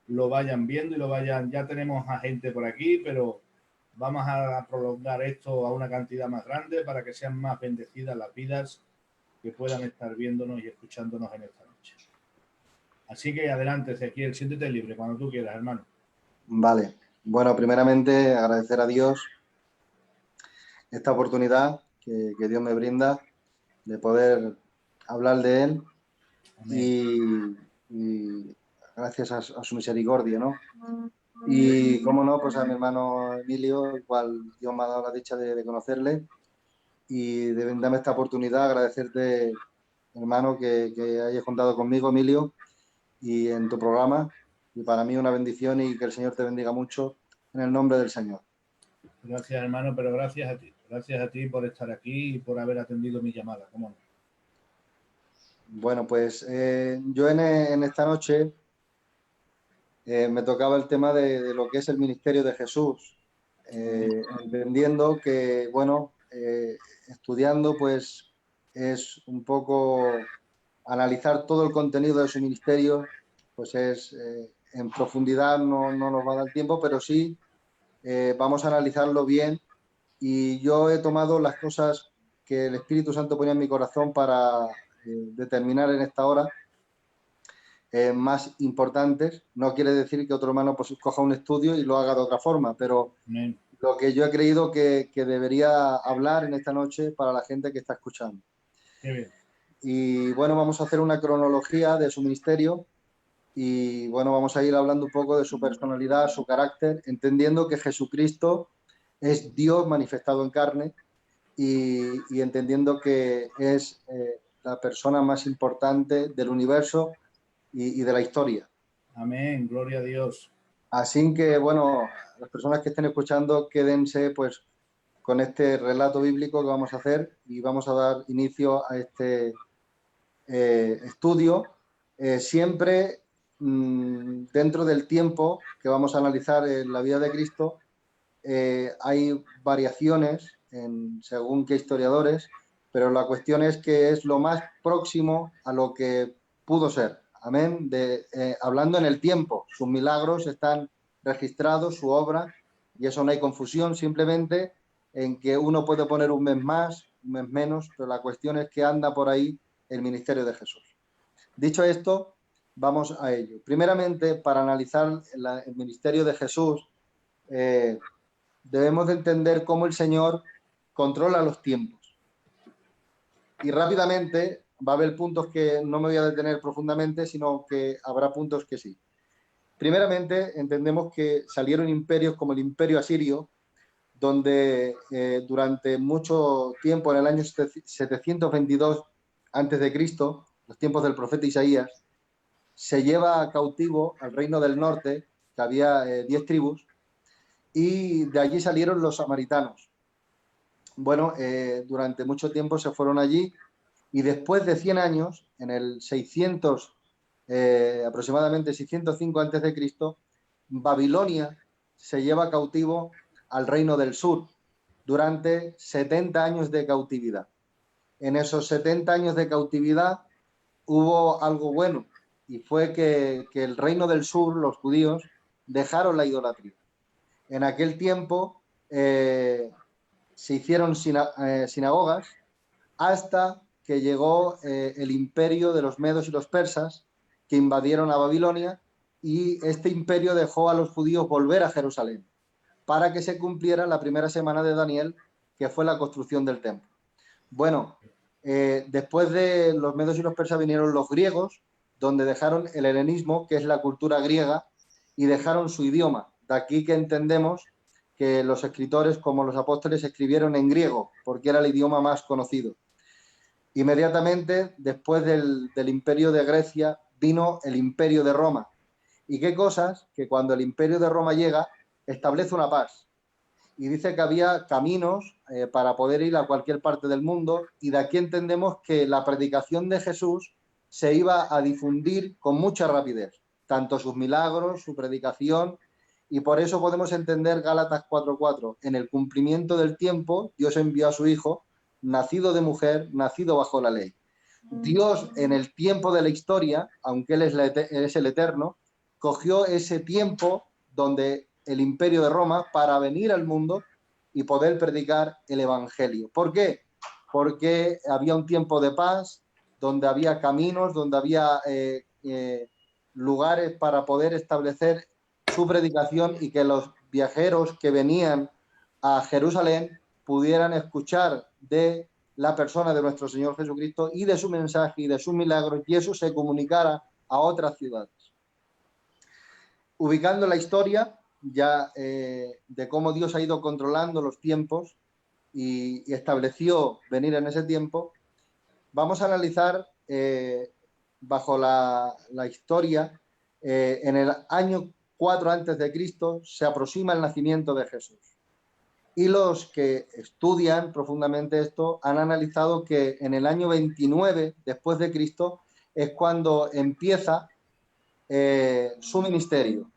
lo vayan viendo y lo vayan. Ya tenemos a gente por aquí, pero vamos a prolongar esto a una cantidad más grande para que sean más bendecidas las vidas que puedan estar viéndonos y escuchándonos en esta noche. Así que adelante, Ezequiel, siéntete libre cuando tú quieras, hermano. Vale. Bueno, primeramente agradecer a Dios esta oportunidad que Dios me brinda de poder hablar de Él y gracias a su misericordia, ¿no? Y, cómo no, pues a mi hermano Emilio, el cual Dios me ha dado la dicha de conocerle y de brindarme esta oportunidad, agradecerte, hermano, que hayas contado conmigo, Emilio, y en tu programa. Y para mí una bendición y que el Señor te bendiga mucho en el nombre del Señor. Gracias, hermano, pero gracias a ti. Gracias a ti por estar aquí y por haber atendido mi llamada. ¿Cómo no? Bueno, pues yo en esta noche me tocaba el tema de lo que es el ministerio de Jesús, entendiendo que, bueno, estudiando, pues es un poco analizar todo el contenido de su ministerio, pues es en profundidad no nos va a dar tiempo, pero sí vamos a analizarlo bien. Y yo he tomado las cosas que el Espíritu Santo ponía en mi corazón para determinar en esta hora más importantes. No quiere decir que otro hermano pues coja un estudio y lo haga de otra forma, pero lo que yo he creído que debería hablar en esta noche para la gente que está escuchando. Qué bien. Y bueno, vamos a hacer una cronología de su ministerio y bueno, vamos a ir hablando un poco de su personalidad, su carácter, entendiendo que Jesucristo es Dios manifestado en carne y entendiendo que es la persona más importante del universo y de la historia. Amén, gloria a Dios. Así que, bueno, las personas que estén escuchando, quédense pues con este relato bíblico que vamos a hacer y vamos a dar inicio a este estudio, siempre dentro del tiempo que vamos a analizar en la vida de Cristo. Hay variaciones según qué historiadores, pero la cuestión es que es lo más próximo a lo que pudo ser. Amén. Hablando en el tiempo, sus milagros están registrados, su obra, y eso no hay confusión, simplemente en que uno puede poner un mes más, un mes menos, pero la cuestión es que anda por ahí el ministerio de Jesús. Dicho esto, vamos a ello. Primeramente, para analizar el ministerio de Jesús, debemos de entender cómo el Señor controla los tiempos. Y rápidamente va a haber puntos que no me voy a detener profundamente, sino que habrá puntos que sí. Primeramente, entendemos que salieron imperios como el imperio asirio, donde durante mucho tiempo, en el año 722 a.C., los tiempos del profeta Isaías, se lleva cautivo al reino del norte, que había 10 tribus, y de allí salieron los samaritanos. Bueno, durante mucho tiempo se fueron allí y después de 100 años, en el 600, aproximadamente 605 a.C., Babilonia se lleva cautivo al reino del sur durante 70 años de cautividad. En esos 70 años de cautividad hubo algo bueno y fue que el reino del sur, los judíos, dejaron la idolatría. En aquel tiempo se hicieron sinagogas hasta que llegó el imperio de los medos y los persas, que invadieron a Babilonia, y este imperio dejó a los judíos volver a Jerusalén para que se cumpliera la primera semana de Daniel, que fue la construcción del templo. Bueno, después de los medos y los persas vinieron los griegos, donde dejaron el helenismo, que es la cultura griega, y dejaron su idioma. De aquí que entendemos que los escritores, como los apóstoles, escribieron en griego, porque era el idioma más conocido. Inmediatamente, después del imperio de Grecia, vino el imperio de Roma. ¿Y qué cosas? Que cuando el imperio de Roma llega, establece una paz. Y dice que había caminos para poder ir a cualquier parte del mundo, y de aquí entendemos que la predicación de Jesús se iba a difundir con mucha rapidez, tanto sus milagros, su predicación, y por eso podemos entender Gálatas 4:4. En el cumplimiento del tiempo, Dios envió a su Hijo, nacido de mujer, nacido bajo la ley. Dios, en el tiempo de la historia, aunque Él es el Eterno, cogió ese tiempo donde el Imperio de Roma para venir al mundo y poder predicar el Evangelio. ¿Por qué? Porque había un tiempo de paz, donde había caminos, donde había lugares para poder establecer su predicación y que los viajeros que venían a Jerusalén pudieran escuchar de la persona de nuestro Señor Jesucristo y de su mensaje y de sus milagros, y eso se comunicara a otras ciudades. Ubicando la historia ya de cómo Dios ha ido controlando los tiempos y estableció venir en ese tiempo, vamos a analizar bajo la historia, en el año 4 antes de Cristo se aproxima el nacimiento de Jesús. Y los que estudian profundamente esto han analizado que en el año 29 después de Cristo es cuando empieza su ministerio.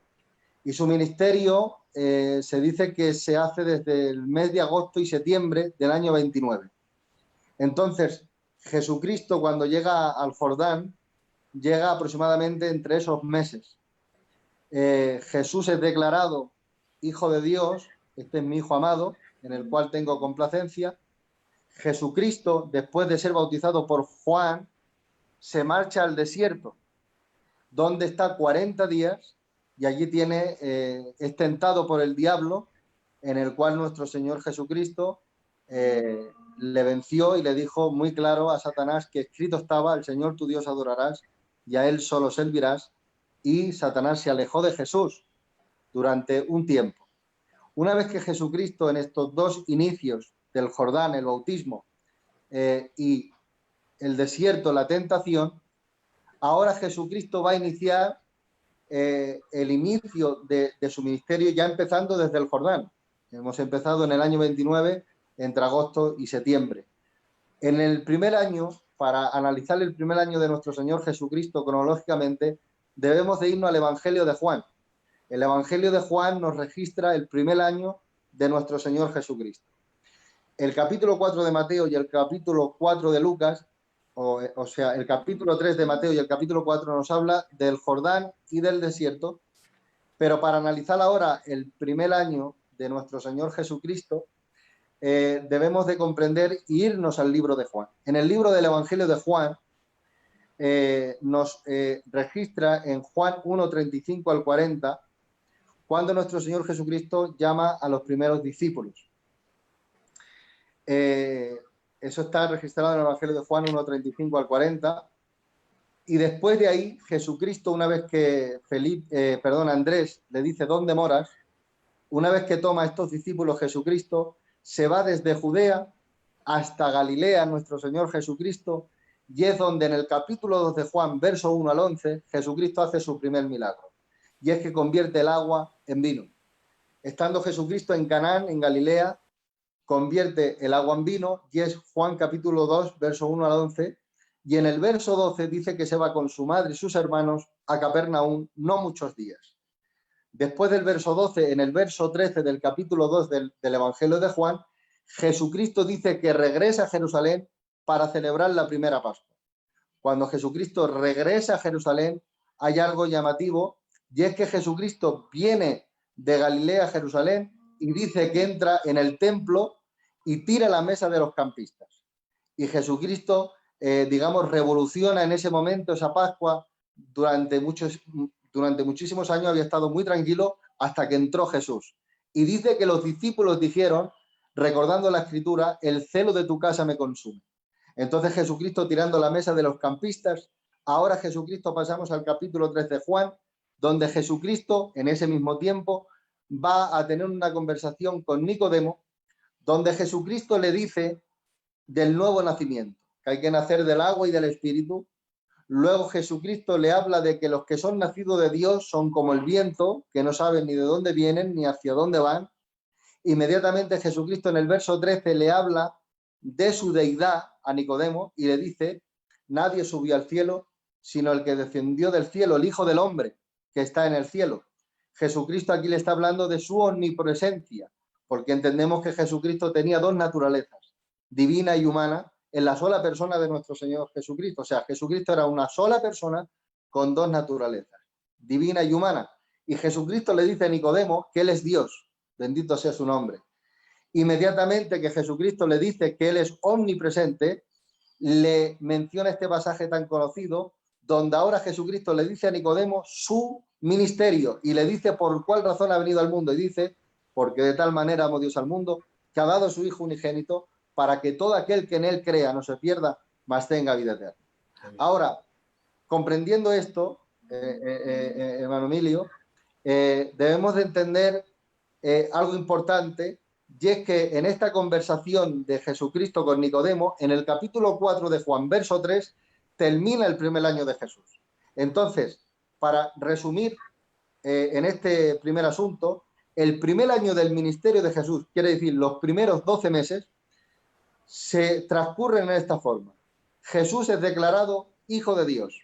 Y su ministerio se dice que se hace desde el mes de agosto y septiembre del año 29. Entonces, Jesucristo, cuando llega al Jordán, llega aproximadamente entre esos meses. Jesús es declarado Hijo de Dios, este es mi Hijo amado, en el cual tengo complacencia. Jesucristo, después de ser bautizado por Juan, se marcha al desierto, donde está 40 días, y allí es tentado por el diablo, en el cual nuestro Señor Jesucristo le venció y le dijo muy claro a Satanás que escrito estaba: al Señor tu Dios adorarás y a él solo servirás. Y Satanás se alejó de Jesús durante un tiempo. Una vez que Jesucristo, en estos dos inicios del Jordán, el bautismo y el desierto, la tentación, ahora Jesucristo va a iniciar el inicio de su ministerio ya empezando desde el Jordán. Hemos empezado en el año 29, entre agosto y septiembre. En el primer año, para analizar el primer año de nuestro Señor Jesucristo cronológicamente, debemos de irnos al Evangelio de Juan. El Evangelio de Juan nos registra el primer año de nuestro Señor Jesucristo. El capítulo 4 de Mateo y el capítulo 4 de Lucas, o sea, el capítulo 3 de Mateo y el capítulo 4 nos habla del Jordán y del desierto, pero para analizar ahora el primer año de nuestro Señor Jesucristo, debemos de comprender e irnos al libro de Juan. En el libro del Evangelio de Juan nos registra en Juan 1, 35 al 40, cuando nuestro Señor Jesucristo llama a los primeros discípulos. Eso está registrado en el Evangelio de Juan 1, 35 al 40. Y después de ahí, Jesucristo, una vez que Andrés le dice ¿dónde moras?, una vez que toma a estos discípulos Jesucristo, se va desde Judea hasta Galilea, nuestro Señor Jesucristo, y es donde en el capítulo 2 de Juan, verso 1 al 11, Jesucristo hace su primer milagro, y es que convierte el agua en vino. Estando Jesucristo en Canaán, en Galilea, convierte el agua en vino, y es Juan capítulo 2, verso 1 al 11, y en el verso 12 dice que se va con su madre y sus hermanos a Capernaum no muchos días. Después del verso 12, en el verso 13 del capítulo 2 del Evangelio de Juan, Jesucristo dice que regresa a Jerusalén para celebrar la primera Pascua. Cuando Jesucristo regresa a Jerusalén, hay algo llamativo, y es que Jesucristo viene de Galilea a Jerusalén y dice que entra en el templo y tira la mesa de los campistas. Y Jesucristo, revoluciona en ese momento esa Pascua. Durante muchísimos años había estado muy tranquilo hasta que entró Jesús. Y dice que los discípulos dijeron, recordando la Escritura, el celo de tu casa me consume. Entonces Jesucristo tirando la mesa de los campistas. Ahora Jesucristo pasamos al capítulo 3 de Juan, donde Jesucristo en ese mismo tiempo va a tener una conversación con Nicodemo, donde Jesucristo le dice del nuevo nacimiento, que hay que nacer del agua y del Espíritu. Luego Jesucristo le habla de que los que son nacidos de Dios son como el viento, que no saben ni de dónde vienen ni hacia dónde van. Inmediatamente Jesucristo en el verso 13 le habla de su deidad a Nicodemo y le dice: nadie subió al cielo, sino el que descendió del cielo, el Hijo del Hombre, que está en el cielo. Jesucristo aquí le está hablando de su omnipresencia, porque entendemos que Jesucristo tenía dos naturalezas, divina y humana, en la sola persona de nuestro Señor Jesucristo. O sea, Jesucristo era una sola persona con dos naturalezas, divina y humana. Y Jesucristo le dice a Nicodemo que Él es Dios, bendito sea su nombre. Inmediatamente que Jesucristo le dice que Él es omnipresente, le menciona este pasaje tan conocido, donde ahora Jesucristo le dice a Nicodemo su ministerio y le dice por cuál razón ha venido al mundo. Y dice, porque de tal manera amó Dios al mundo, que ha dado a su Hijo unigénito, para que todo aquel que en Él crea no se pierda, mas tenga vida eterna. Ahora, comprendiendo esto, hermano Emilio, debemos de entender algo importante, y es que en esta conversación de Jesucristo con Nicodemo, en el capítulo 4 de Juan, verso 3, termina el primer año de Jesús. Entonces, para resumir en este primer asunto, el primer año del ministerio de Jesús, quiere decir los primeros 12 meses, se transcurren en esta forma. Jesús es declarado Hijo de Dios.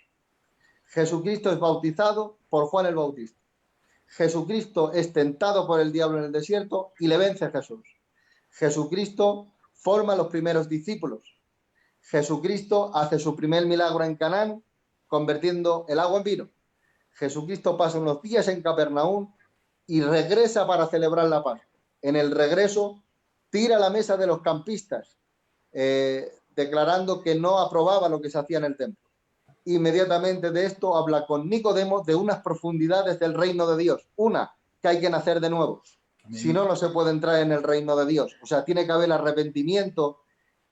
Jesucristo es bautizado por Juan el Bautista. Jesucristo es tentado por el diablo en el desierto y le vence a Jesús. Jesucristo forma los primeros discípulos. Jesucristo hace su primer milagro en Canaán, convirtiendo el agua en vino. Jesucristo pasa unos días en Capernaum y regresa para celebrar la Pascua. En el regreso, tira la mesa de los campistas, declarando que no aprobaba lo que se hacía en el templo. Inmediatamente de esto habla con Nicodemo de unas profundidades del reino de Dios. Una, que hay que nacer de nuevo. Amén. Si no, no se puede entrar en el reino de Dios. O sea, tiene que haber arrepentimiento.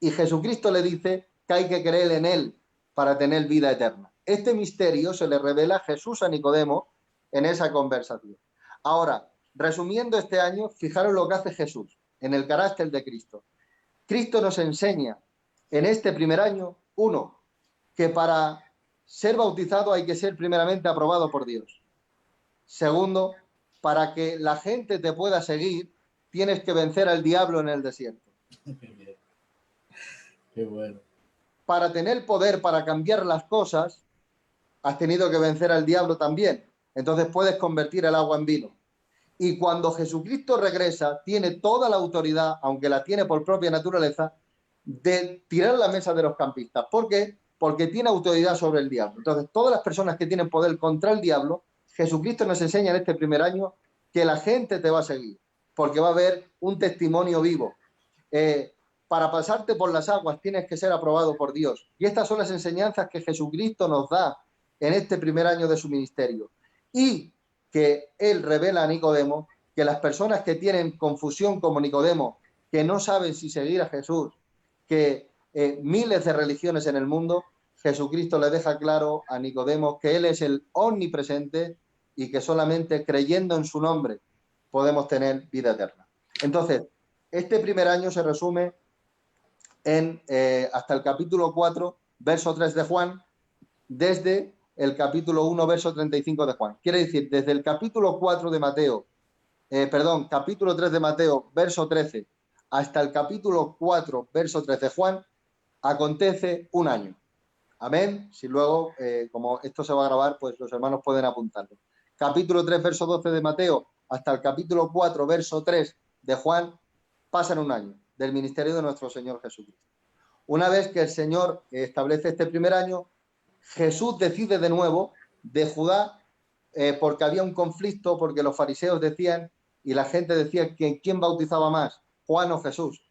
Y Jesucristo le dice que hay que creer en Él para tener vida eterna. Este misterio se le revela Jesús a Nicodemo en esa conversación. Ahora, resumiendo este año, fijaros lo que hace Jesús en el carácter de Cristo. Cristo nos enseña en este primer año, uno, que para ser bautizado hay que ser primeramente aprobado por Dios. Segundo, para que la gente te pueda seguir, tienes que vencer al diablo en el desierto. Qué bueno. Para tener poder para cambiar las cosas, has tenido que vencer al diablo también. Entonces puedes convertir el agua en vino. Y cuando Jesucristo regresa, tiene toda la autoridad, aunque la tiene por propia naturaleza, de tirar la mesa de los campistas. ¿Por qué? Porque tiene autoridad sobre el diablo. Entonces, todas las personas que tienen poder contra el diablo, Jesucristo nos enseña en este primer año que la gente te va a seguir, porque va a haber un testimonio vivo. Para pasarte por las aguas tienes que ser aprobado por Dios. Y estas son las enseñanzas que Jesucristo nos da en este primer año de su ministerio. Y que Él revela a Nicodemo que las personas que tienen confusión como Nicodemo, que no saben si seguir a Jesús, que miles de religiones en el mundo, Jesucristo le deja claro a Nicodemo que Él es el omnipresente y que solamente creyendo en su nombre podemos tener vida eterna. Entonces, este primer año se resume en hasta el capítulo 4, verso 3 de Juan, desde el capítulo 1, verso 35 de Juan. Quiere decir, desde el capítulo 4 de Mateo, capítulo 3 de Mateo, verso 13, hasta el capítulo 4, verso 13 de Juan, acontece un año. Amén. Si luego, como esto se va a grabar, pues los hermanos pueden apuntarlo. Capítulo 3, verso 12 de Mateo, hasta el capítulo 4, verso 3 de Juan, pasan un año del ministerio de nuestro Señor Jesucristo. Una vez que el Señor establece este primer año, Jesús decide de nuevo de Judá, porque había un conflicto, porque los fariseos decían y la gente decía que quién bautizaba más, Juan o Jesús.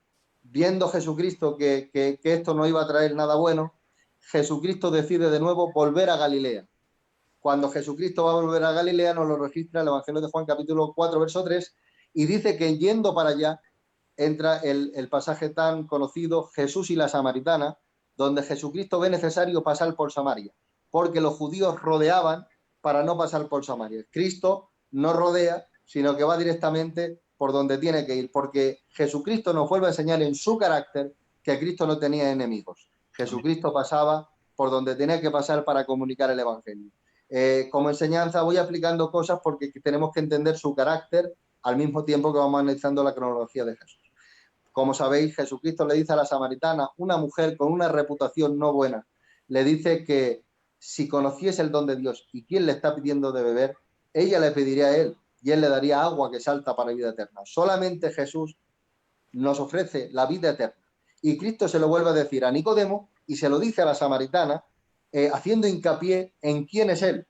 Viendo Jesucristo que esto no iba a traer nada bueno, Jesucristo decide de nuevo volver a Galilea. Cuando Jesucristo va a volver a Galilea, nos lo registra el Evangelio de Juan, capítulo 4, verso 3, y dice que yendo para allá, entra el pasaje tan conocido, Jesús y la Samaritana, donde Jesucristo ve necesario pasar por Samaria, porque los judíos rodeaban para no pasar por Samaria. Cristo no rodea, sino que va directamente por donde tiene que ir, porque Jesucristo nos vuelve a enseñar en su carácter que Cristo no tenía enemigos. Jesucristo pasaba por donde tenía que pasar para comunicar el Evangelio. Como enseñanza voy aplicando cosas porque tenemos que entender su carácter al mismo tiempo que vamos analizando la cronología de Jesús. Como sabéis, Jesucristo le dice a la samaritana, una mujer con una reputación no buena, le dice que si conociese el don de Dios y quién le está pidiendo de beber, ella le pediría a él y él le daría agua que salta para vida eterna. Solamente Jesús nos ofrece la vida eterna. Y Cristo se lo vuelve a decir a Nicodemo y se lo dice a la samaritana, haciendo hincapié en quién es él.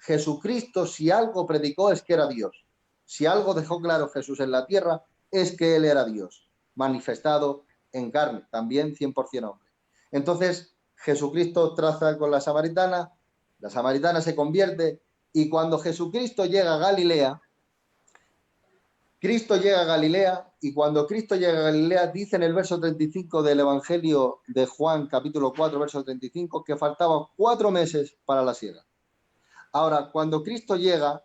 Jesucristo, si algo predicó, es que era Dios. Si algo dejó claro Jesús en la tierra, es que Él era Dios, manifestado en carne, también 100% hombre. Entonces, Jesucristo traza con la samaritana se convierte, y cuando Jesucristo llega a Galilea, Cristo llega a Galilea, y cuando Cristo llega a Galilea, dice en el verso 35 del Evangelio de Juan, capítulo 4, verso 35, que faltaban 4 meses para la siega. Ahora, cuando Cristo llega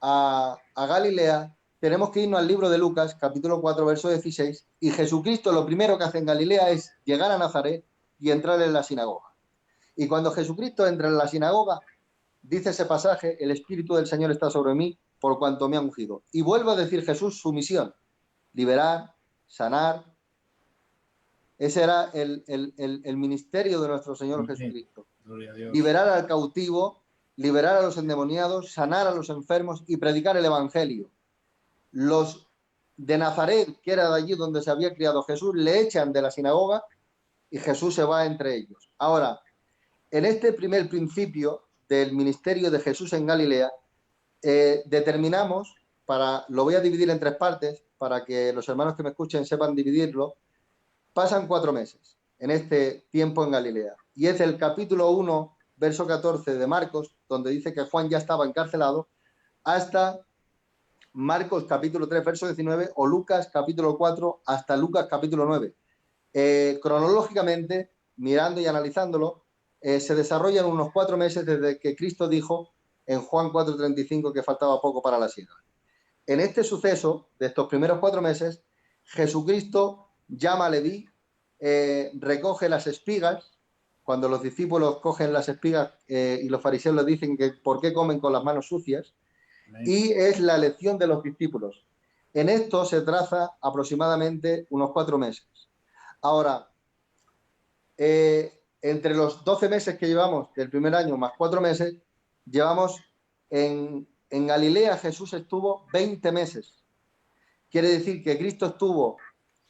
a Galilea, tenemos que irnos al libro de Lucas, capítulo 4, verso 16, y Jesucristo lo primero que hace en Galilea es llegar a Nazaret y entrar en la sinagoga. Y cuando Jesucristo entra en la sinagoga, dice ese pasaje, el Espíritu del Señor está sobre mí, por cuanto me ha ungido. Y vuelve a decir Jesús su misión: liberar, sanar. Ese era el ministerio de nuestro Señor Jesucristo. Liberar al cautivo, liberar a los endemoniados, sanar a los enfermos y predicar el Evangelio. Los de Nazaret, que era de allí donde se había criado Jesús, le echan de la sinagoga y Jesús se va entre ellos. Ahora, en este primer principio del ministerio de Jesús en Galilea, determinamos, lo voy a dividir en 3 partes, para que los hermanos que me escuchen sepan dividirlo. Pasan 4 meses en este tiempo en Galilea, y es el capítulo 1, verso 14 de Marcos, donde dice que Juan ya estaba encarcelado, hasta Marcos capítulo 3, verso 19, o Lucas capítulo 4, hasta Lucas capítulo 9. Cronológicamente, mirando y analizándolo, se desarrollan unos 4 meses desde que Cristo dijo en Juan 4:35 que faltaba poco para la siega. En este suceso, de estos primeros 4 meses, Jesucristo llama a Leví, recoge las espigas. Cuando los discípulos cogen las espigas y los fariseos les dicen que por qué comen con las manos sucias, y es la elección de los discípulos. En esto se traza aproximadamente unos 4 meses. Ahora, entre los 12 meses que llevamos del primer año más 4 meses, llevamos en Galilea. Jesús estuvo 20 meses. Quiere decir que Cristo estuvo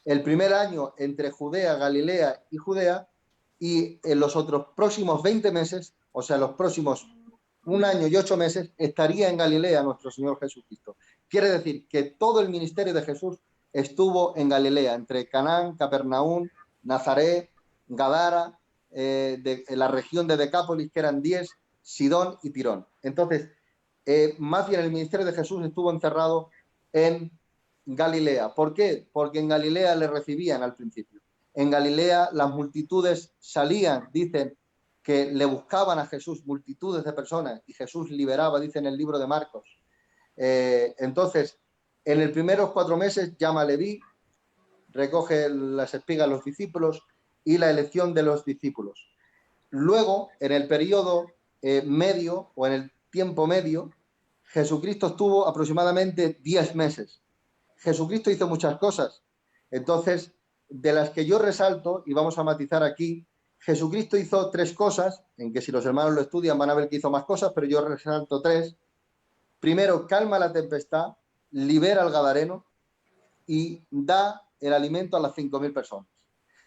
el primer año entre Judea, Galilea y Judea, y en los otros próximos 20 meses, o sea, los próximos 1 año y 8 meses, estaría en Galilea nuestro Señor Jesucristo. Quiere decir que todo el ministerio de Jesús estuvo en Galilea, entre Canaán, Capernaum, Nazaret, Gadara, en la región de Decápolis, que eran 10, Sidón y Tirón. Entonces, más bien el ministerio de Jesús estuvo encerrado en Galilea. ¿Por qué? Porque en Galilea le recibían al principio. En Galilea las multitudes salían, dicen, que le buscaban a Jesús, multitudes de personas, y Jesús liberaba, dice en el libro de Marcos. Entonces, en los primeros 4 meses llama a Leví, recoge las espigas a los discípulos y la elección de los discípulos. Luego, en el periodo medio, o en el tiempo medio, Jesucristo estuvo aproximadamente 10 meses. Jesucristo hizo muchas cosas. Entonces, de las que yo resalto, y vamos a matizar aquí, Jesucristo hizo 3 cosas, en que si los hermanos lo estudian van a ver que hizo más cosas, pero yo resalto 3. Primero, calma la tempestad, libera al gadareno y da el alimento a las 5.000 personas.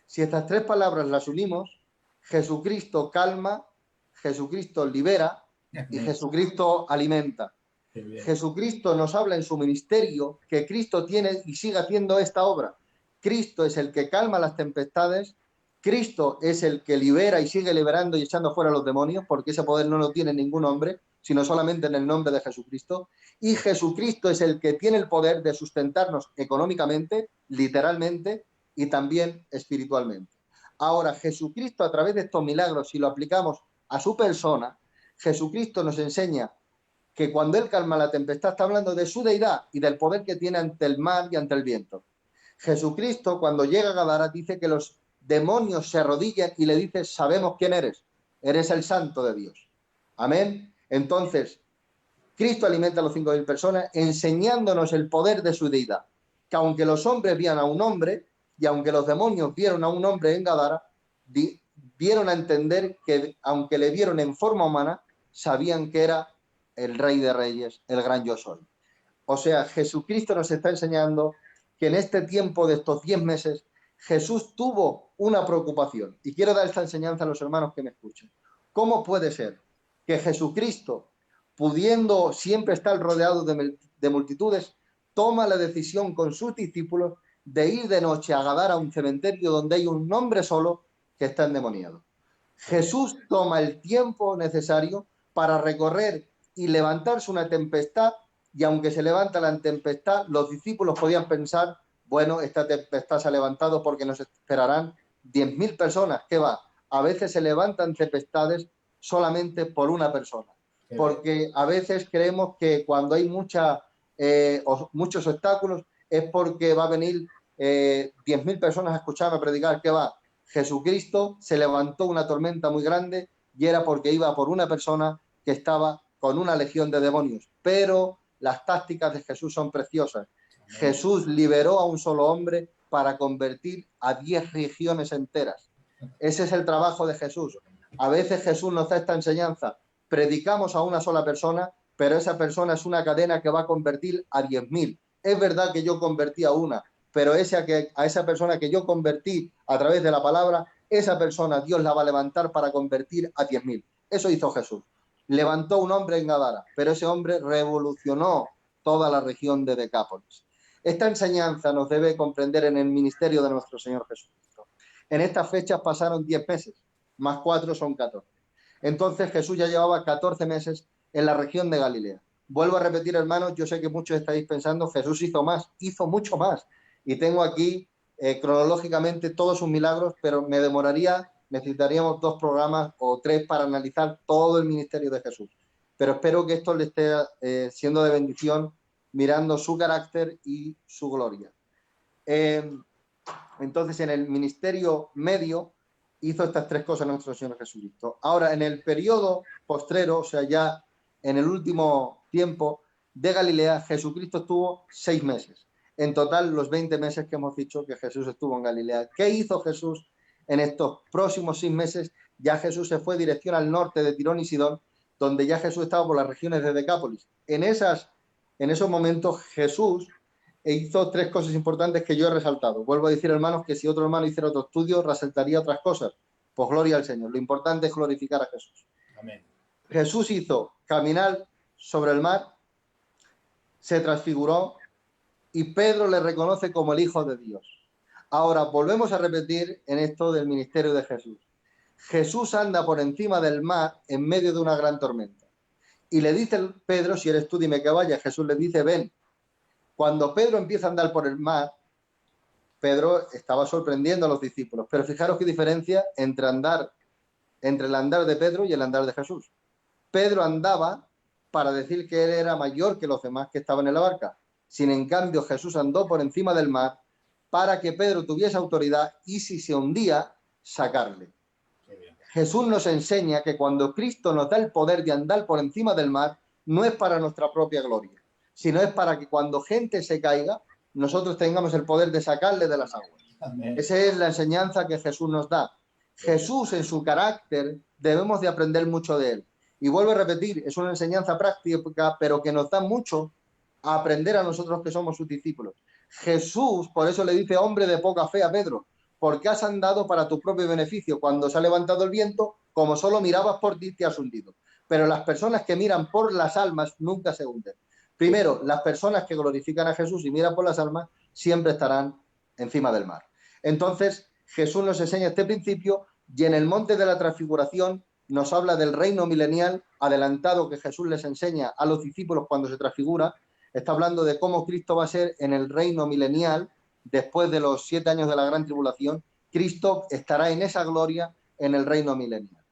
Si estas 3 palabras las unimos, Jesucristo calma, Jesucristo libera y Jesucristo alimenta. Jesucristo nos habla en su ministerio que Cristo tiene y sigue haciendo esta obra. Cristo es el que calma las tempestades, Cristo es el que libera y sigue liberando y echando fuera a los demonios, porque ese poder no lo tiene ningún hombre, sino solamente en el nombre de Jesucristo. Y Jesucristo es el que tiene el poder de sustentarnos económicamente, literalmente, y también espiritualmente. Ahora, Jesucristo, a través de estos milagros, si lo aplicamos a su persona, Jesucristo nos enseña que cuando Él calma la tempestad está hablando de su deidad y del poder que tiene ante el mar y ante el viento. Jesucristo, cuando llega a Gadara, dice que los demonios se arrodillan y le dicen: sabemos quién eres el santo de Dios. Amén. Entonces, Cristo alimenta a los 5.000 personas enseñándonos el poder de su deidad, que aunque los hombres vieran a un hombre y aunque los demonios vieron a un hombre en Gadara, dieron a entender que aunque le vieron en forma humana, sabían que era el Rey de Reyes, el gran yo soy. O sea, Jesucristo nos está enseñando que en este tiempo de estos 10 meses, Jesús tuvo una preocupación. Y quiero dar esta enseñanza a los hermanos que me escuchan. ¿Cómo puede ser que Jesucristo pudiendo siempre estar rodeado de multitudes, toma la decisión con sus discípulos de ir de noche a Gadara, a un cementerio donde hay un hombre solo que está endemoniado. Jesús toma el tiempo necesario para recorrer y levantarse una tempestad, y aunque se levanta la tempestad, los discípulos podían pensar, bueno, esta tempestad se ha levantado porque nos esperarán 10.000 personas. ¿Qué va? A veces se levantan tempestades solamente por una persona, porque a veces creemos que cuando hay muchos obstáculos es porque va a venir 10.000 personas a escucharme a predicar. ¿Qué va? Jesucristo se levantó una tormenta muy grande y era porque iba por una persona que estaba con una legión de demonios. Pero las tácticas de Jesús son preciosas. Jesús liberó a un solo hombre para convertir a 10 regiones enteras. Ese es el trabajo de Jesús. A veces Jesús nos da esta enseñanza. Predicamos a una sola persona, pero esa persona es una cadena que va a convertir a 10.000. Es verdad que yo convertí a una, pero a esa persona que yo convertí a través de la palabra, esa persona Dios la va a levantar para convertir a 10.000. Eso hizo Jesús. Levantó un hombre en Gadara, pero ese hombre revolucionó toda la región de Decápolis. Esta enseñanza nos debe comprender en el ministerio de nuestro Señor Jesucristo. En estas fechas pasaron 10 meses, más 4 son 14. Entonces Jesús ya llevaba 14 meses en la región de Galilea. Vuelvo a repetir, hermanos, yo sé que muchos estáis pensando, Jesús hizo más, hizo mucho más. Y tengo aquí cronológicamente todos sus milagros, pero necesitaríamos 2 programas o 3 para analizar todo el ministerio de Jesús. Pero espero que esto le esté siendo de bendición, mirando su carácter y su gloria. Entonces, en el ministerio medio hizo estas 3 cosas nuestro Señor Jesucristo. Ahora, en el periodo postrero, o sea, ya en el último tiempo de Galilea, Jesucristo estuvo 6 meses. En total, los 20 meses que hemos dicho que Jesús estuvo en Galilea. ¿Qué hizo Jesús en estos próximos 6 meses? Ya Jesús se fue dirección al norte de Tirón y Sidón, donde ya Jesús estaba por las regiones de Decápolis. En esos momentos Jesús hizo 3 cosas importantes que yo he resaltado. Vuelvo a decir, hermanos, que si otro hermano hiciera otro estudio, resaltaría otras cosas. Pues gloria al Señor. Lo importante es glorificar a Jesús. Amén. Jesús hizo caminar sobre el mar, se transfiguró, y Pedro le reconoce como el Hijo de Dios. Ahora, volvemos a repetir en esto del ministerio de Jesús. Jesús anda por encima del mar en medio de una gran tormenta. Y le dice Pedro, si eres tú, dime que vaya. Jesús le dice, ven. Cuando Pedro empieza a andar por el mar, Pedro estaba sorprendiendo a los discípulos. Pero fijaros qué diferencia entre el andar de Pedro y el andar de Jesús. Pedro andaba para decir que él era mayor que los demás que estaban en la barca. Sin en cambio, Jesús andó por encima del mar para que Pedro tuviese autoridad y si se hundía, sacarle. Jesús nos enseña que cuando Cristo nos da el poder de andar por encima del mar, no es para nuestra propia gloria, sino es para que cuando gente se caiga, nosotros tengamos el poder de sacarle de las aguas. Amén. Esa es la enseñanza que Jesús nos da. Jesús, en su carácter, debemos de aprender mucho de él. Y vuelvo a repetir, es una enseñanza práctica, pero que nos da mucho a aprender a nosotros que somos sus discípulos. Jesús, por eso le dice hombre de poca fe a Pedro, porque has andado para tu propio beneficio. Cuando se ha levantado el viento, como solo mirabas por ti, te has hundido. Pero las personas que miran por las almas nunca se hunden. Primero, las personas que glorifican a Jesús y miran por las almas siempre estarán encima del mar. Entonces, Jesús nos enseña este principio y en el monte de la transfiguración nos habla del reino milenial adelantado que Jesús les enseña a los discípulos cuando se transfigura. Está hablando de cómo Cristo va a ser en el reino milenial, después de los 7 años de la gran tribulación. Cristo estará en esa gloria en el reino milenial.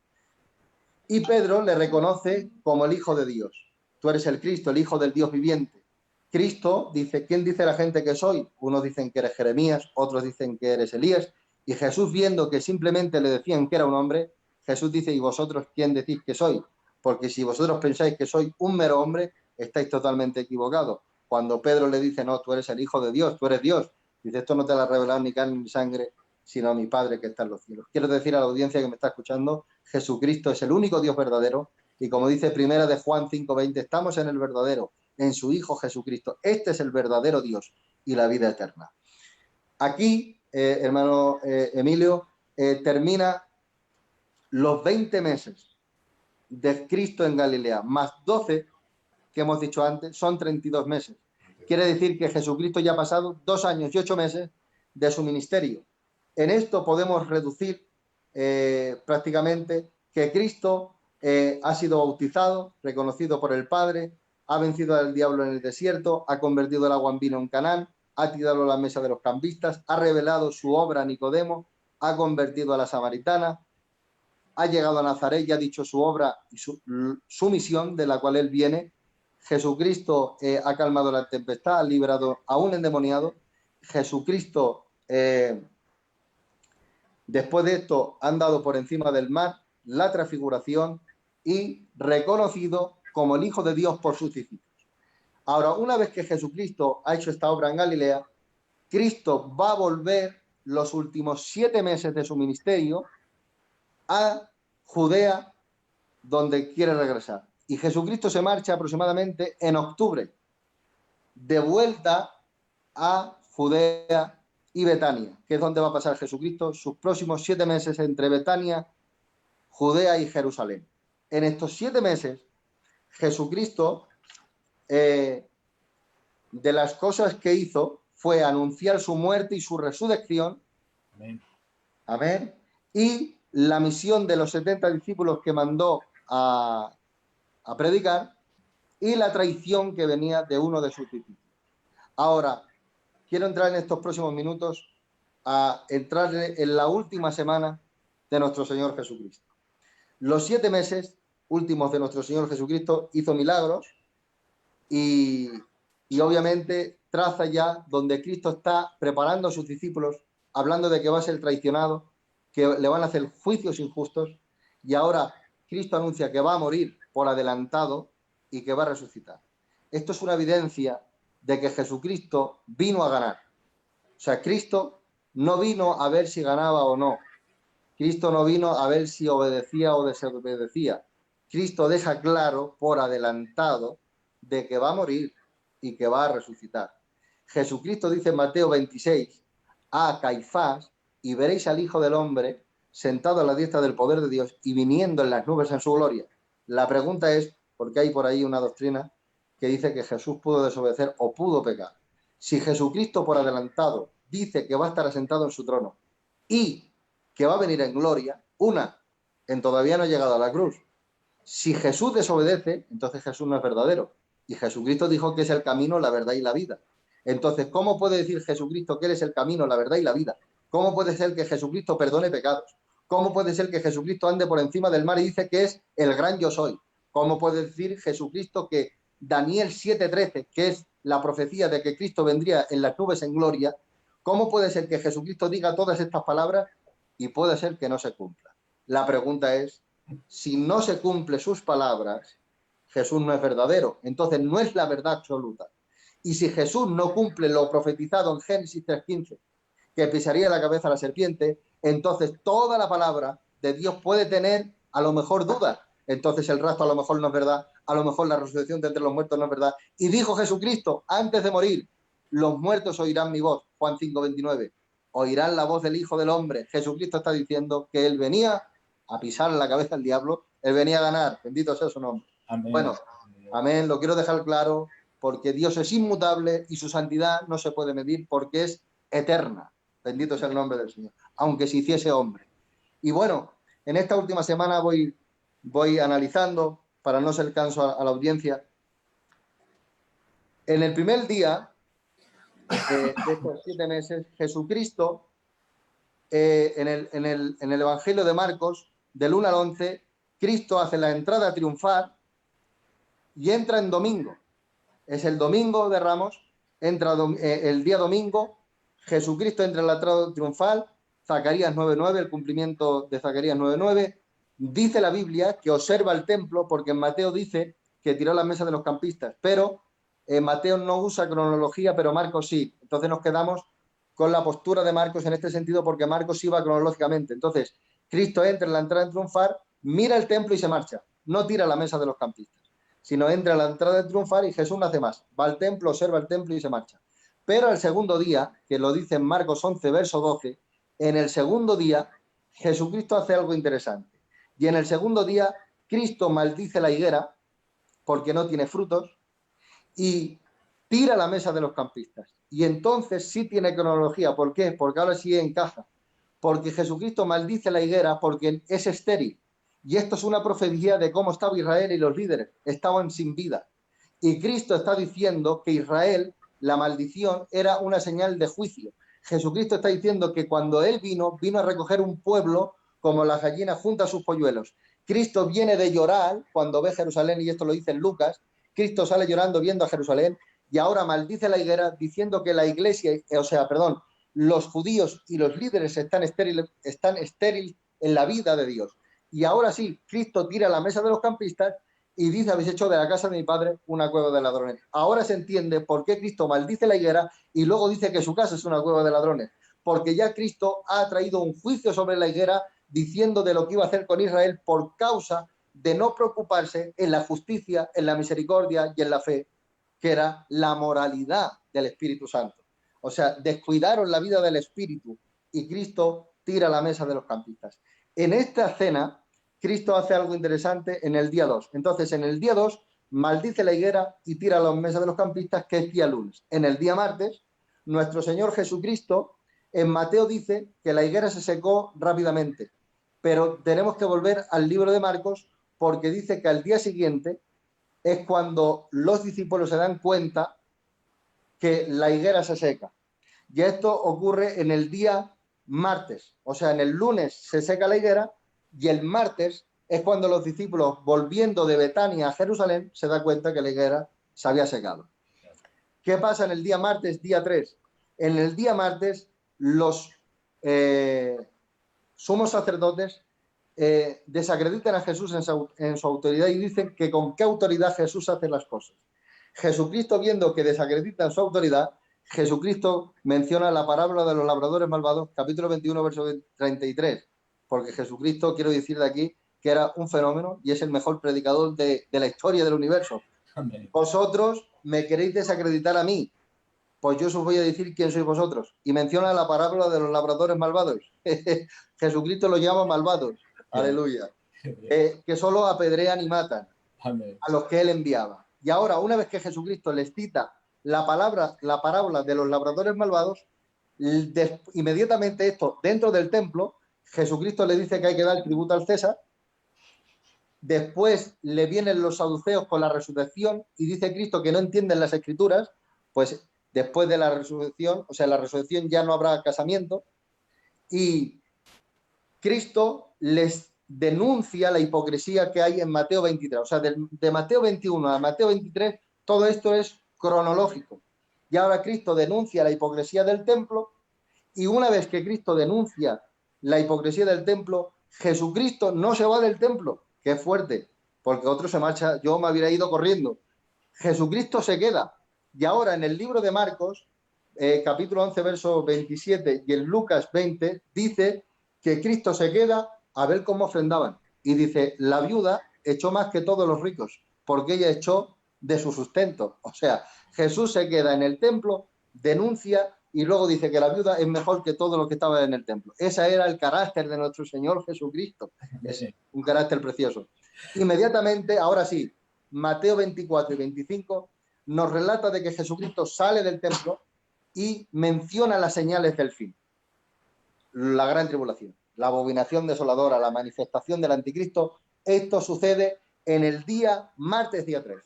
Y Pedro le reconoce como el Hijo de Dios. Tú eres el Cristo, el Hijo del Dios viviente. Cristo dice, ¿quién dice la gente que soy? Unos dicen que eres Jeremías, otros dicen que eres Elías. Y Jesús, viendo que simplemente le decían que era un hombre, Jesús dice, ¿y vosotros quién decís que soy? Porque si vosotros pensáis que soy un mero hombre, estáis totalmente equivocados. Cuando Pedro le dice, no, tú eres el Hijo de Dios, tú eres Dios, dice, esto no te lo ha revelado ni carne ni sangre, sino mi Padre que está en los cielos. Quiero decir a la audiencia que me está escuchando, Jesucristo es el único Dios verdadero, y como dice primera de Juan 5:20, estamos en el verdadero, en su Hijo Jesucristo. Este es el verdadero Dios y la vida eterna. Aquí, hermano Emilio, termina los 20 meses de Cristo en Galilea, más 12 que hemos dicho antes son 32 meses. Quiere decir que Jesucristo ya ha pasado 2 años y 8 meses de su ministerio. En esto podemos reducir prácticamente que Cristo ha sido bautizado, reconocido por el Padre, ha vencido al diablo en el desierto, ha convertido el agua en vino en Canaán, ha tirado la mesa de los cambistas, ha revelado su obra a Nicodemo, ha convertido a la samaritana, ha llegado a Nazaret y ha dicho su obra y su misión de la cual él viene. Jesucristo ha calmado la tempestad, ha liberado a un endemoniado. Jesucristo, después de esto, ha andado por encima del mar, la transfiguración y reconocido como el Hijo de Dios por sus discípulos. Ahora, una vez que Jesucristo ha hecho esta obra en Galilea, Cristo va a volver los últimos 7 meses de su ministerio a Judea, donde quiere regresar. Y Jesucristo se marcha aproximadamente en octubre, de vuelta a Judea y Betania, que es donde va a pasar Jesucristo sus próximos 7 meses entre Betania, Judea y Jerusalén. En estos 7 meses, Jesucristo, de las cosas que hizo, fue anunciar su muerte y su resurrección. Amén. Amén. Y la misión de los 70 discípulos que mandó a predicar y la traición que venía de uno de sus discípulos. Ahora, quiero entrar en estos próximos minutos a entrar en la última semana de nuestro Señor Jesucristo. Los 7 meses últimos de nuestro Señor Jesucristo hizo milagros y obviamente traza ya donde Cristo está preparando a sus discípulos, hablando de que va a ser traicionado, que le van a hacer juicios injustos, y ahora Cristo anuncia que va a morir por adelantado y que va a resucitar. Esto es una evidencia de que Jesucristo vino a ganar. O sea, Cristo no vino a ver si ganaba o no. Cristo no vino a ver si obedecía o desobedecía. Cristo deja claro por adelantado de que va a morir y que va a resucitar. Jesucristo dice en Mateo 26 a Caifás: y veréis al Hijo del Hombre sentado a la diestra del poder de Dios y viniendo en las nubes en su gloria. La pregunta es, porque hay por ahí una doctrina que dice que Jesús pudo desobedecer o pudo pecar. Si Jesucristo por adelantado dice que va a estar asentado en su trono y que va a venir en gloria, todavía no ha llegado a la cruz. Si Jesús desobedece, entonces Jesús no es verdadero. Y Jesucristo dijo que es el camino, la verdad y la vida. Entonces, ¿cómo puede decir Jesucristo que Él es el camino, la verdad y la vida? ¿Cómo puede ser que Jesucristo perdone pecados? ¿Cómo puede ser que Jesucristo ande por encima del mar y dice que es el gran yo soy? ¿Cómo puede decir Jesucristo que Daniel 7:13, que es la profecía de que Cristo vendría en las nubes en gloria, cómo puede ser que Jesucristo diga todas estas palabras y puede ser que no se cumpla? La pregunta es, si no se cumple sus palabras, Jesús no es verdadero, entonces no es la verdad absoluta. Y si Jesús no cumple lo profetizado en Génesis 3:15, que pisaría la cabeza a la serpiente, entonces toda la palabra de Dios puede tener a lo mejor dudas. Entonces el rapto a lo mejor no es verdad, a lo mejor la resurrección de entre los muertos no es verdad. Y dijo Jesucristo antes de morir: los muertos oirán mi voz, Juan 5:29, oirán la voz del Hijo del Hombre. Jesucristo está diciendo que Él venía a pisar la cabeza al diablo, Él venía a ganar, bendito sea su nombre. Amén. Bueno, amén, lo quiero dejar claro, porque Dios es inmutable y su santidad no se puede medir porque es eterna. Bendito sea el nombre del Señor, aunque se hiciese hombre. Y bueno, en esta última semana voy analizando, para no ser canso a la audiencia. En el primer día de estos 7 meses, Jesucristo, en el Evangelio de Marcos, del 1 al 11, Cristo hace la entrada triunfal y entra en domingo. Es el domingo de Ramos, entra el día domingo, Jesucristo entra en la entrada triunfal, Zacarías 9:9, el cumplimiento de Zacarías 9:9. Dice la Biblia que observa el templo, porque en Mateo dice que tiró la mesa de los campistas, pero Mateo no usa cronología, pero Marcos sí. Entonces nos quedamos con la postura de Marcos en este sentido, porque Marcos iba cronológicamente. Entonces, Cristo entra en la entrada triunfal, mira el templo y se marcha. No tira la mesa de los campistas, sino entra a la entrada triunfal y Jesús no hace más. Va al templo, observa el templo y se marcha. Pero el segundo día, que lo dice en Marcos 11, verso 12, en el segundo día Jesucristo hace algo interesante. Y en el segundo día Cristo maldice la higuera porque no tiene frutos, y tira la mesa de los campistas. Y entonces sí tiene cronología. ¿Por qué? Porque ahora sí encaja. Porque Jesucristo maldice la higuera porque es estéril. Y esto es una profecía de cómo estaba Israel y los líderes. Estaban sin vida. Y Cristo está diciendo que Israel, la maldición, era una señal de juicio. Jesucristo está diciendo que cuando Él vino a recoger un pueblo como la gallina junta a sus polluelos. Cristo viene de llorar cuando ve Jerusalén, y esto lo dice en Lucas. Cristo sale llorando viendo a Jerusalén y ahora maldice la higuera diciendo que la iglesia, los judíos y los líderes están estériles en la vida de Dios. Y ahora sí, Cristo tira la mesa de los campistas y dice: habéis hecho de la casa de mi padre una cueva de ladrones. Ahora se entiende por qué Cristo maldice la higuera y luego dice que su casa es una cueva de ladrones. Porque ya Cristo ha traído un juicio sobre la higuera diciendo de lo que iba a hacer con Israel por causa de no preocuparse en la justicia, en la misericordia y en la fe, que era la moralidad del Espíritu Santo. O sea, descuidaron la vida del Espíritu y Cristo tira la mesa de los campistas. En esta cena, Cristo hace algo interesante en el día 2. Entonces, en el día 2, maldice la higuera y tira la mesa de los campistas, que es día lunes. En el día martes, nuestro Señor Jesucristo, en Mateo dice que la higuera se secó rápidamente, pero tenemos que volver al libro de Marcos porque dice que al día siguiente es cuando los discípulos se dan cuenta que la higuera se seca. Y esto ocurre en el día martes. O sea, en el lunes se seca la higuera y el martes es cuando los discípulos, volviendo de Betania a Jerusalén, se dan cuenta que la higuera se había secado. ¿Qué pasa en el día martes, día 3? En el día martes, los sumos sacerdotes desacreditan a Jesús en su autoridad y dicen que con qué autoridad Jesús hace las cosas. Jesucristo, viendo que desacreditan su autoridad, Jesucristo menciona la parábola de los labradores malvados, capítulo 21, verso 33, porque Jesucristo, quiero decir de aquí, que era un fenómeno y es el mejor predicador de la historia del universo. Amén. Vosotros me queréis desacreditar a mí, pues yo os voy a decir quién sois vosotros. Y menciona la parábola de los labradores malvados. Jesucristo los llama malvados. Aleluya. Que solo apedrean y matan. Amén. A los que él enviaba. Y ahora, una vez que Jesucristo les cita la parábola de los labradores malvados, inmediatamente esto, dentro del templo, Jesucristo le dice que hay que dar tributo al César. Después le vienen los saduceos con la resurrección y dice Cristo que no entienden las escrituras, pues después de la resurrección, o sea, en la resurrección ya no habrá casamiento, y Cristo les denuncia la hipocresía que hay en Mateo 23. O sea, de Mateo 21 a Mateo 23, todo esto es cronológico. Y ahora Cristo denuncia la hipocresía del templo, y una vez que Cristo denuncia la hipocresía del templo, Jesucristo no se va del templo, que es fuerte, porque otro se marcha, yo me hubiera ido corriendo. Jesucristo se queda. Y ahora en el libro de Marcos, capítulo 11, verso 27, y en Lucas 20, dice que Cristo se queda a ver cómo ofrendaban. Y dice, la viuda echó más que todos los ricos, porque ella echó de su sustento. O sea, Jesús se queda en el templo, denuncia y luego dice que la viuda es mejor que todo lo que estaba en el templo. Ese era el carácter de nuestro Señor Jesucristo. Es un carácter precioso. Inmediatamente, ahora sí, Mateo 24 y 25 nos relata de que Jesucristo sale del templo y menciona las señales del fin. La gran tribulación, la abominación desoladora, la manifestación del anticristo. Esto sucede en el día martes, día 3.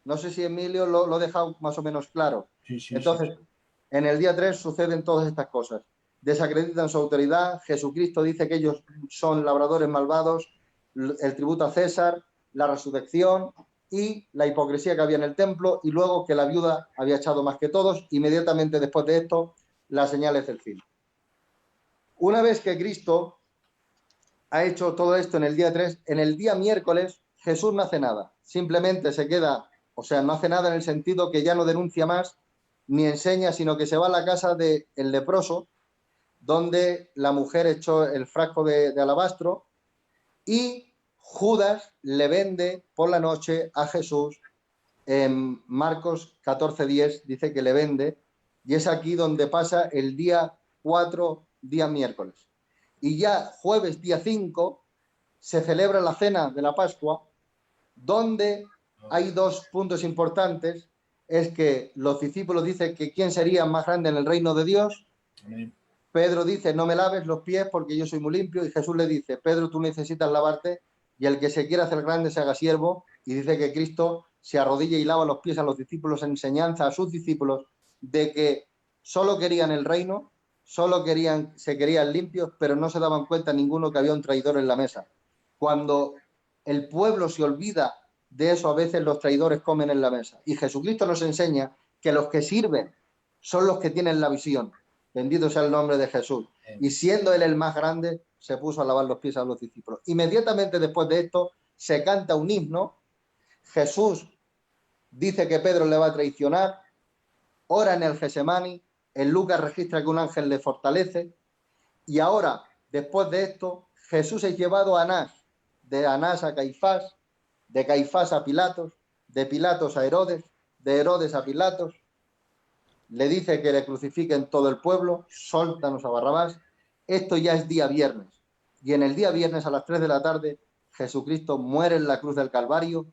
No sé si Emilio lo ha dejado más o menos claro. Sí, entonces, sí. En el día 3 suceden todas estas cosas. Desacreditan su autoridad. Jesucristo dice que ellos son labradores malvados, el tributo a César, la resurrección y la hipocresía que había en el templo, y luego que la viuda había echado más que todos. Inmediatamente después de esto, las señales del fin. Una vez que Cristo ha hecho todo esto en el día 3, en el día miércoles Jesús no hace nada. Simplemente se queda, o sea, no hace nada en el sentido que ya no denuncia más ni enseña, sino que se va a la casa del leproso, donde la mujer echó el frasco de alabastro, y Judas le vende por la noche a Jesús. En Marcos 14:10 dice que le vende, y es aquí donde pasa el día 4, día miércoles. Y ya jueves, día 5, se celebra la cena de la Pascua, donde hay dos puntos importantes. es que los discípulos dicen que quién sería más grande en el reino de Dios. Amén. Pedro dice, no me laves los pies porque yo soy muy limpio. Y Jesús le dice, Pedro, tú necesitas lavarte y el que se quiera hacer grande se haga siervo. Y dice que Cristo se arrodilla y lava los pies a los discípulos en enseñanza a sus discípulos de que solo querían el reino, se querían limpios, pero no se daban cuenta ninguno que había un traidor en la mesa. Cuando el pueblo se olvida de eso, a veces los traidores comen en la mesa. Y Jesucristo nos enseña que los que sirven son los que tienen la visión. Bendito sea el nombre de Jesús. Y siendo él el más grande, se puso a lavar los pies a los discípulos. Inmediatamente después de esto, se canta un himno. Jesús dice que Pedro le va a traicionar, ora en el Getsemani, en Lucas registra que un ángel le fortalece, y ahora, después de esto, Jesús es llevado a Anás, de Anás a Caifás, de Caifás a Pilatos, de Pilatos a Herodes, de Herodes a Pilatos. Le dice que le crucifiquen todo el pueblo, sóltanos a Barrabás. Esto ya es día viernes. Y en el día viernes a las 3 de la tarde, Jesucristo muere en la cruz del Calvario,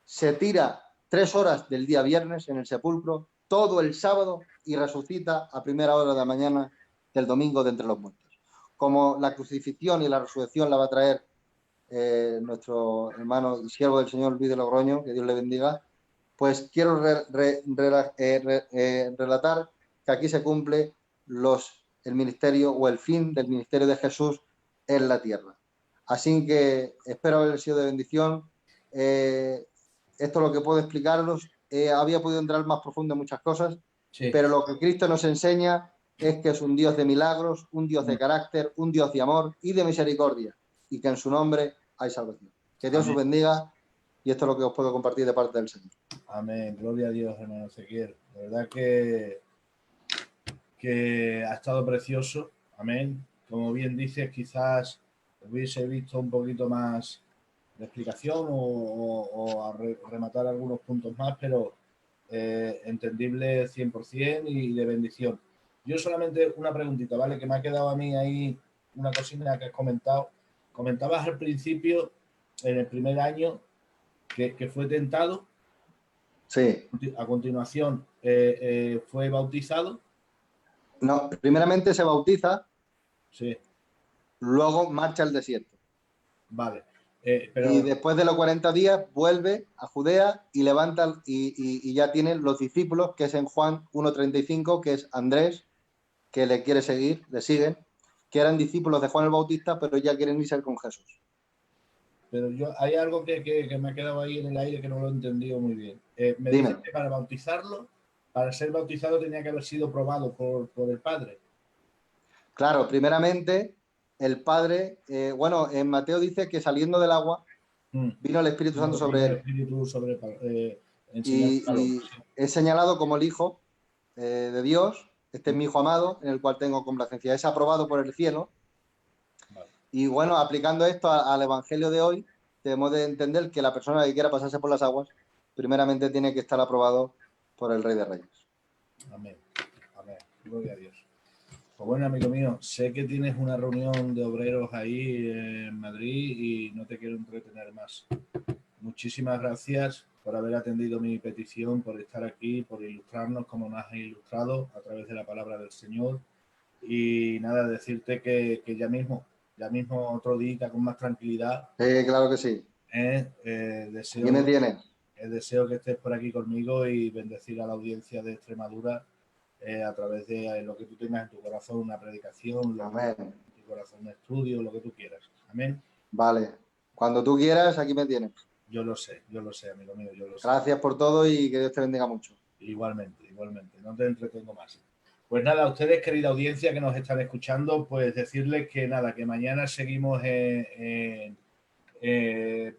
se tira 3 horas del día viernes en el sepulcro, todo el sábado, y resucita a primera hora de la mañana del domingo de entre los muertos. Como la crucifixión y la resurrección la va a traer nuestro hermano y siervo del Señor Luis de Logroño, que Dios le bendiga, pues quiero relatar que aquí se cumple el ministerio o el fin del ministerio de Jesús en la tierra. Así que espero haber sido de bendición. Esto es lo que puedo explicaros. Había podido entrar más profundo en muchas cosas, Sí. pero lo que Cristo nos enseña es que es un Dios de milagros, un Dios de carácter, un Dios de amor y de misericordia, y que en su nombre hay salvación. Que Dios os bendiga, y esto es lo que os puedo compartir de parte del Señor. Amén. Gloria a Dios, hermano Ezequiel. De verdad que ha estado precioso. Amén. Como bien dices, quizás hubiese visto un poquito más de explicación o a rematar algunos puntos más, pero entendible 100% y de bendición. Yo solamente una preguntita, ¿vale? Que me ha quedado a mí ahí una cosita que has comentado. Comentabas al principio, en el primer año, que fue tentado. Sí. A continuación, fue bautizado. No, primeramente se bautiza. Sí. Luego marcha al desierto. Vale. Y después de los 40 días vuelve a Judea y levanta y ya tienen los discípulos, que es en Juan 1.35, que es Andrés, que le quiere seguir, le siguen, que eran discípulos de Juan el Bautista, pero ya quieren irse con Jesús. Pero hay algo que me ha quedado ahí en el aire que no lo he entendido muy bien. Me Dime. dices que para bautizarlo, para ser bautizado tenía que haber sido probado por el Padre. Claro, primeramente el Padre, en Mateo dice que saliendo del agua vino el Espíritu Santo sobre él. El Espíritu sobre y es señalado como el Hijo de Dios. Este es mi Hijo amado, en el cual tengo complacencia. Es aprobado por el cielo. Vale. Y bueno, aplicando esto al Evangelio de hoy, debemos de entender que la persona que quiera pasarse por las aguas, primeramente tiene que estar aprobado por el Rey de Reyes. Amén. Amén. Gloria a Dios. Pues bueno, amigo mío, sé que tienes una reunión de obreros ahí en Madrid y no te quiero entretener más. Muchísimas gracias por haber atendido mi petición, por estar aquí, por ilustrarnos como nos has ilustrado a través de la palabra del Señor. Y nada, decirte que ya mismo otro día con más tranquilidad. Claro que sí. Deseo, me tienes. Deseo que estés por aquí conmigo y bendecir a la audiencia de Extremadura a través de lo que tú tengas en tu corazón, una predicación, en tu corazón un estudio, lo que tú quieras. Amén. Vale. Cuando tú quieras, aquí me tienes. Yo lo sé, amigo mío, yo lo sé. Gracias por todo y que Dios te bendiga mucho. Igualmente. No te entretengo más. Pues nada, a ustedes, querida audiencia que nos están escuchando, pues decirles que nada, que mañana seguimos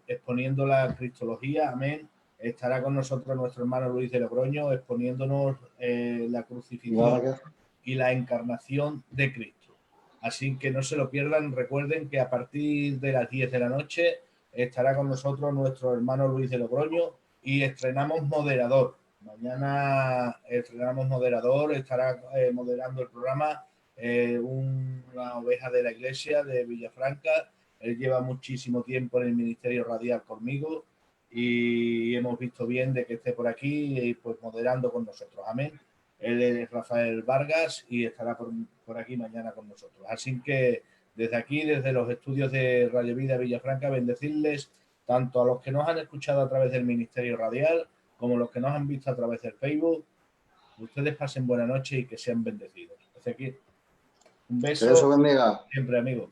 exponiendo la cristología, amén. Estará con nosotros nuestro hermano Luis de Logroño exponiéndonos la crucifixión y la encarnación de Cristo. Así que no se lo pierdan, recuerden que a partir de las 10 de la noche estará con nosotros nuestro hermano Luis de Logroño y estrenamos moderador. Mañana estrenamos moderador, estará moderando el programa una oveja de la iglesia de Villafranca. Él lleva muchísimo tiempo en el ministerio radial conmigo y hemos visto bien de que esté por aquí y pues moderando con nosotros. Amén. Él es Rafael Vargas y estará por aquí mañana con nosotros. Así que desde aquí, desde los estudios de Radio Vida Villafranca, bendecirles tanto a los que nos han escuchado a través del Ministerio Radial como los que nos han visto a través del Facebook. Ustedes pasen buena noche y que sean bendecidos. Desde aquí, un beso. Que Dios os bendiga. Siempre, amigo.